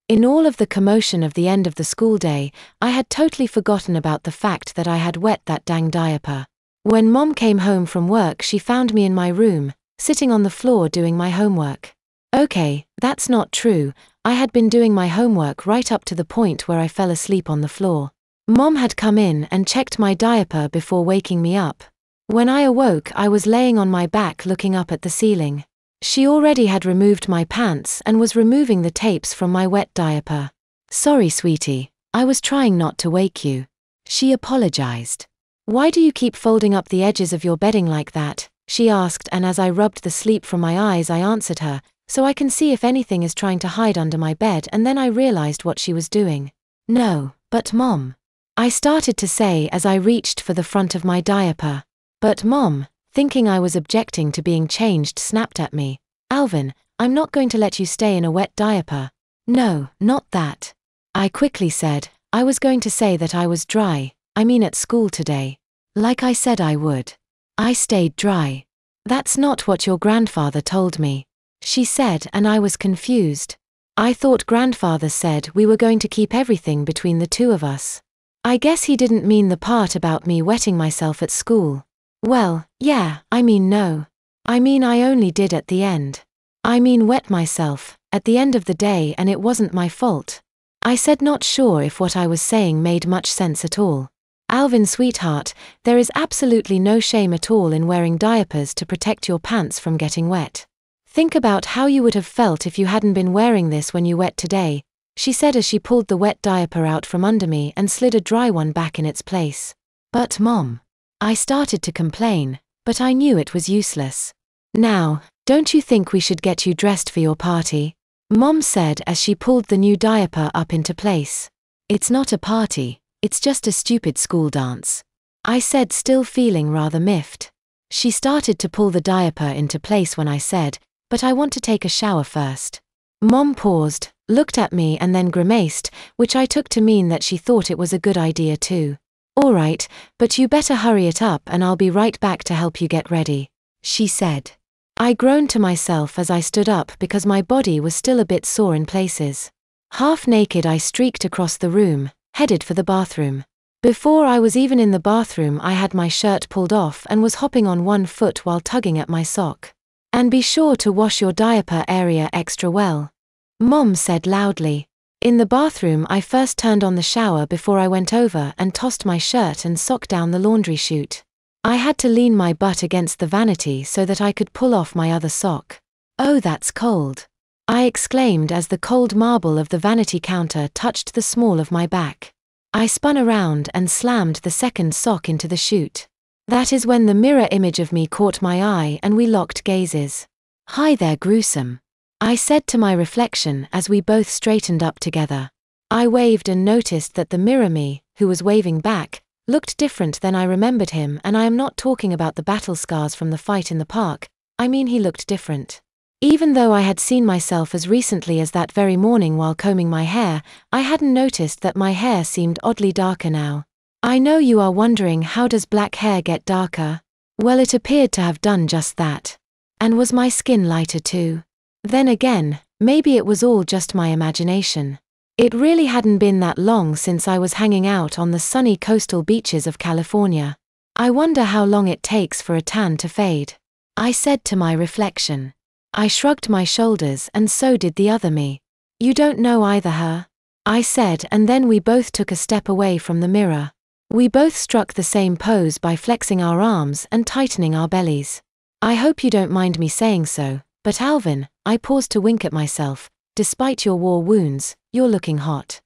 In all of the commotion of the end of the school day, I had totally forgotten about the fact that I had wet that dang diaper. When Mom came home from work, she found me in my room, sitting on the floor doing my homework. Okay, that's not true. I had been doing my homework right up to the point where I fell asleep on the floor. Mom had come in and checked my diaper before waking me up. When I awoke, I was laying on my back looking up at the ceiling. She already had removed my pants and was removing the tapes from my wet diaper. "Sorry, sweetie. I was trying not to wake you," she apologized. "Why do you keep folding up the edges of your bedding like that?" she asked, and as I rubbed the sleep from my eyes, I answered her, "So I can see if anything is trying to hide under my bed," and then I realized what she was doing. "No, but Mom," I started to say as I reached for the front of my diaper. But Mom, thinking I was objecting to being changed, snapped at me. "Alvin, I'm not going to let you stay in a wet diaper." "No, not that," I quickly said. "I was going to say that I was dry, I mean at school today. Like I said I would. I stayed dry." "That's not what your grandfather told me," she said, and I was confused. "I thought grandfather said we were going to keep everything between the two of us." I guess he didn't mean the part about me wetting myself at school. "Well, yeah, no. I only did at the end. Wet myself, at the end of the day, and it wasn't my fault," I said, not sure if what I was saying made much sense at all. "Alvin, sweetheart, there is absolutely no shame at all in wearing diapers to protect your pants from getting wet. Think about how you would have felt if you hadn't been wearing this when you wet today," she said as she pulled the wet diaper out from under me and slid a dry one back in its place. "But Mom," I started to complain, but I knew it was useless. "Now, don't you think we should get you dressed for your party?" Mom said as she pulled the new diaper up into place. "It's not a party, it's just a stupid school dance," I said, still feeling rather miffed. She started to pull the diaper into place when I said, "But I want to take a shower first." Mom paused, looked at me and then grimaced, which I took to mean that she thought it was a good idea too. "All right, but you better hurry it up and I'll be right back to help you get ready," she said. I groaned to myself as I stood up because my body was still a bit sore in places. Half naked, I streaked across the room, headed for the bathroom. Before I was even in the bathroom, I had my shirt pulled off and was hopping on one foot while tugging at my sock. "And be sure to wash your diaper area extra well," Mom said loudly. In the bathroom, I first turned on the shower before I went over and tossed my shirt and sock down the laundry chute. I had to lean my butt against the vanity so that I could pull off my other sock. "Oh, that's cold," I exclaimed as the cold marble of the vanity counter touched the small of my back. I spun around and slammed the second sock into the chute. That is when the mirror image of me caught my eye and we locked gazes. "Hi there, gruesome," I said to my reflection as we both straightened up together. I waved and noticed that the mirror me, who was waving back, looked different than I remembered him, and I am not talking about the battle scars from the fight in the park, he looked different. Even though I had seen myself as recently as that very morning while combing my hair, I hadn't noticed that my hair seemed oddly darker now. I know you are wondering, how does black hair get darker? Well, it appeared to have done just that. And was my skin lighter too? Then again, maybe it was all just my imagination. It really hadn't been that long since I was hanging out on the sunny coastal beaches of California. I wonder how long it takes for a tan to fade, I said to my reflection. I shrugged my shoulders and so did the other me. "You don't know either, huh?" I said, and then we both took a step away from the mirror. We both struck the same pose by flexing our arms and tightening our bellies. "I hope you don't mind me saying so, but Alvin," I paused to wink at myself, "despite your war wounds, you're looking hot."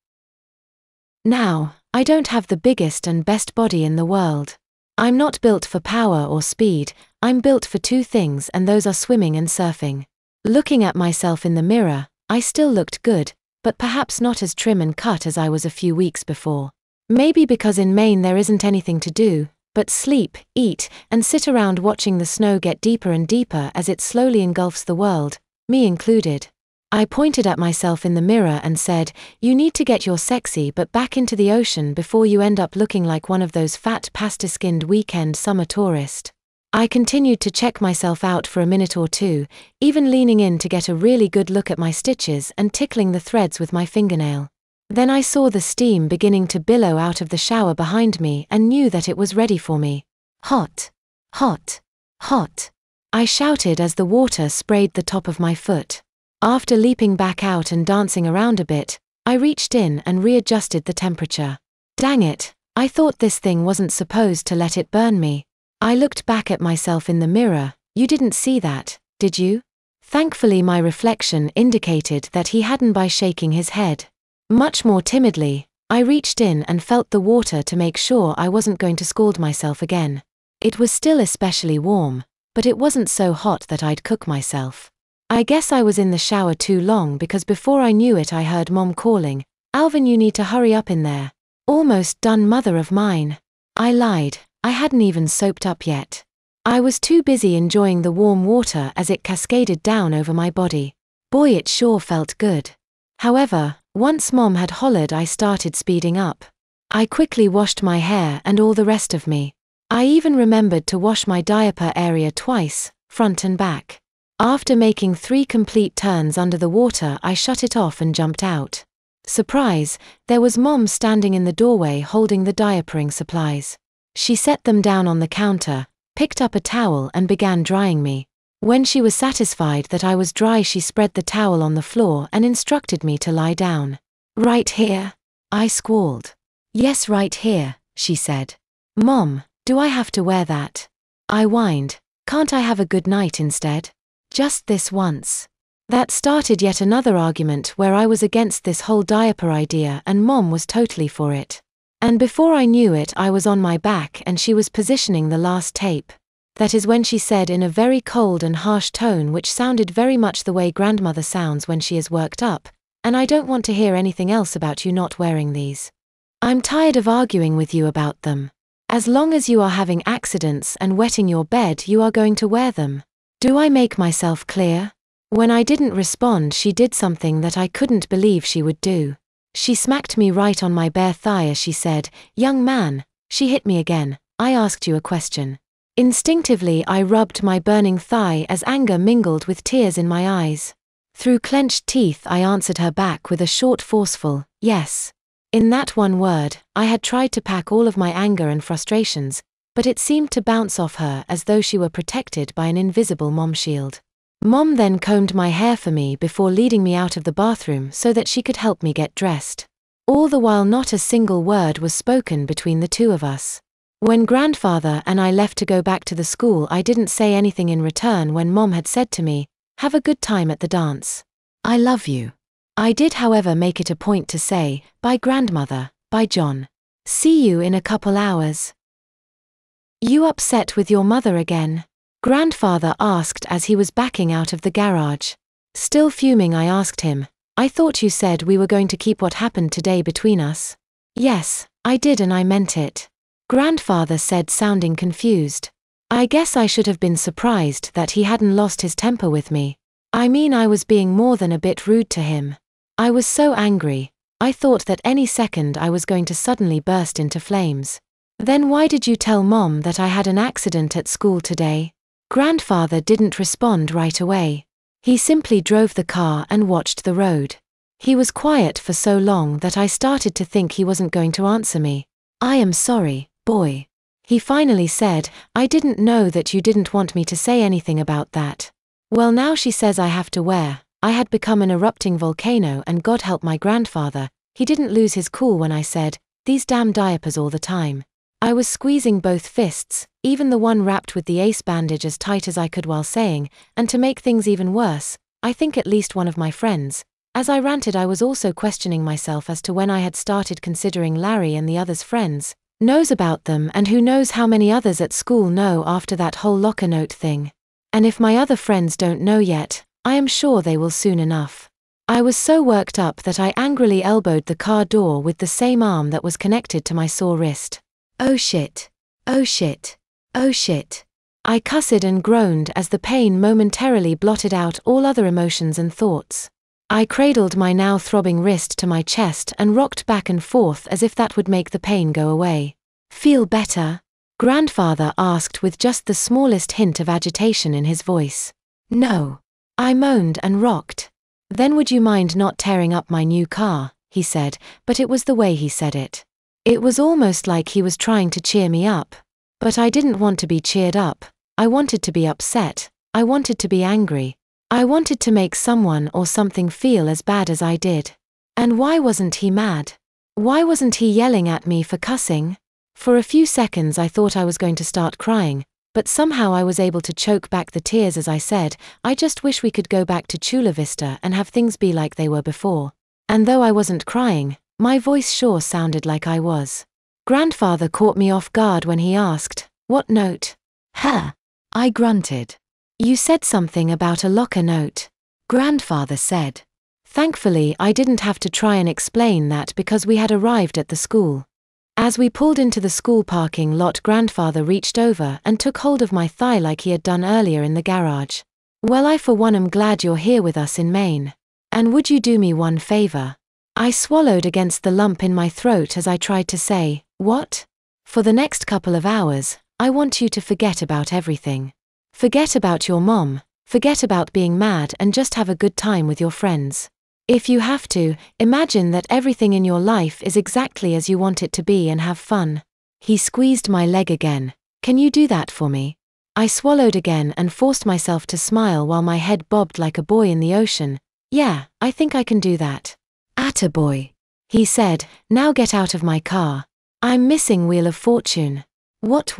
Now, I don't have the biggest and best body in the world. I'm not built for power or speed, I'm built for two things, and those are swimming and surfing. Looking at myself in the mirror, I still looked good, but perhaps not as trim and cut as I was a few weeks before. Maybe because in Maine there isn't anything to do but sleep, eat, and sit around watching the snow get deeper and deeper as it slowly engulfs the world, me included. I pointed at myself in the mirror and said, "You need to get your sexy butt back into the ocean before you end up looking like one of those fat pasta-skinned weekend summer tourists." I continued to check myself out for a minute or two, even leaning in to get a really good look at my stitches and tickling the threads with my fingernail. Then I saw the steam beginning to billow out of the shower behind me and knew that it was ready for me. Hot! Hot! Hot! I shouted as the water sprayed the top of my foot. After leaping back out and dancing around a bit, I reached in and readjusted the temperature. Dang it, I thought this thing wasn't supposed to let it burn me. I looked back at myself in the mirror. You didn't see that, did you? Thankfully my reflection indicated that he hadn't by shaking his head. Much more timidly, I reached in and felt the water to make sure I wasn't going to scald myself again. It was still especially warm, but it wasn't so hot that I'd cook myself. I guess I was in the shower too long because before I knew it I heard Mom calling, "Alvin, you need to hurry up in there." Almost done, mother of mine. I lied, I hadn't even soaped up yet. I was too busy enjoying the warm water as it cascaded down over my body. Boy, it sure felt good. However, once Mom had hollered I started speeding up. I quickly washed my hair and all the rest of me. I even remembered to wash my diaper area twice, front and back. After making 3 complete turns under the water I shut it off and jumped out. Surprise, there was Mom standing in the doorway holding the diapering supplies. She set them down on the counter, picked up a towel and began drying me. When she was satisfied that I was dry she spread the towel on the floor and instructed me to lie down. "Right here?" I squalled. "Yes, right here," she said. "Mom, do I have to wear that?" I whined. "Can't I have a good night instead? Just this once." That started yet another argument where I was against this whole diaper idea and Mom was totally for it. And before I knew it I was on my back and she was positioning the last tape. That is when she said in a very cold and harsh tone which sounded very much the way grandmother sounds when she is worked up, "And I don't want to hear anything else about you not wearing these. I'm tired of arguing with you about them. As long as you are having accidents and wetting your bed you are going to wear them. Do I make myself clear?" When I didn't respond she did something that I couldn't believe she would do. She smacked me right on my bare thigh as she said, "Young man," she hit me again, "I asked you a question." Instinctively I rubbed my burning thigh as anger mingled with tears in my eyes. Through clenched teeth I answered her back with a short forceful, "Yes." In that one word, I had tried to pack all of my anger and frustrations, but it seemed to bounce off her as though she were protected by an invisible mom shield. Mom then combed my hair for me before leading me out of the bathroom so that she could help me get dressed. All the while not a single word was spoken between the two of us. When grandfather and I left to go back to the school I didn't say anything in return when Mom had said to me, "Have a good time at the dance. I love you." I did however make it a point to say, "Bye grandmother, bye John. See you in a couple hours." "You upset with your mother again?" Grandfather asked as he was backing out of the garage. Still fuming I asked him, "I thought you said we were going to keep what happened today between us." "Yes, I did and I meant it," Grandfather said sounding confused. I guess I should have been surprised that he hadn't lost his temper with me. I mean I was being more than a bit rude to him. I was so angry, I thought that any second I was going to suddenly burst into flames. "Then why did you tell Mom that I had an accident at school today?" Grandfather didn't respond right away. He simply drove the car and watched the road. He was quiet for so long that I started to think he wasn't going to answer me. "I am sorry, boy," he finally said. "I didn't know that you didn't want me to say anything about that." Well, now she says I have to wear. I had become an erupting volcano and God help my grandfather, he didn't lose his cool when I said, "These damn diapers all the time." I was squeezing both fists, even the one wrapped with the ace bandage as tight as I could while saying, and to make things even worse, I think at least one of my friends. As I ranted I was also questioning myself as to when I had started considering Larry and the others' friends, knows about them and who knows how many others at school know after that whole locker note thing. And if my other friends don't know yet, I am sure they will soon enough. I was so worked up that I angrily elbowed the car door with the same arm that was connected to my sore wrist. "Oh shit. Oh shit. Oh shit." I cussed and groaned as the pain momentarily blotted out all other emotions and thoughts. I cradled my now throbbing wrist to my chest and rocked back and forth as if that would make the pain go away. "Feel better?" Grandfather asked with just the smallest hint of agitation in his voice. No. I moaned and rocked. Then would you mind not tearing up my new car, he said, but it was the way he said it. It was almost like he was trying to cheer me up. But I didn't want to be cheered up. I wanted to be upset. I wanted to be angry. I wanted to make someone or something feel as bad as I did. And why wasn't he mad? Why wasn't he yelling at me for cussing? For a few seconds I thought I was going to start crying, but somehow I was able to choke back the tears as I said, I just wish we could go back to Chula Vista and have things be like they were before. And though I wasn't crying, my voice sure sounded like I was. Grandfather caught me off guard when he asked, "What note?" "Huh?" I grunted. "You said something about a locker note," Grandfather said. Thankfully, I didn't have to try and explain that because we had arrived at the school. As we pulled into the school parking lot, Grandfather reached over and took hold of my thigh like he had done earlier in the garage. "Well, I for one am glad you're here with us in Maine. And would you do me one favor?" I swallowed against the lump in my throat as I tried to say, "What?" "For the next couple of hours, I want you to forget about everything. Forget about your mom, forget about being mad and just have a good time with your friends. If you have to, imagine that everything in your life is exactly as you want it to be and have fun." He squeezed my leg again. "Can you do that for me?" I swallowed again and forced myself to smile while my head bobbed like a buoy in the ocean. "Yeah, I think I can do that." "Attaboy," he said. "Now get out of my car. I'm missing Wheel of Fortune." What?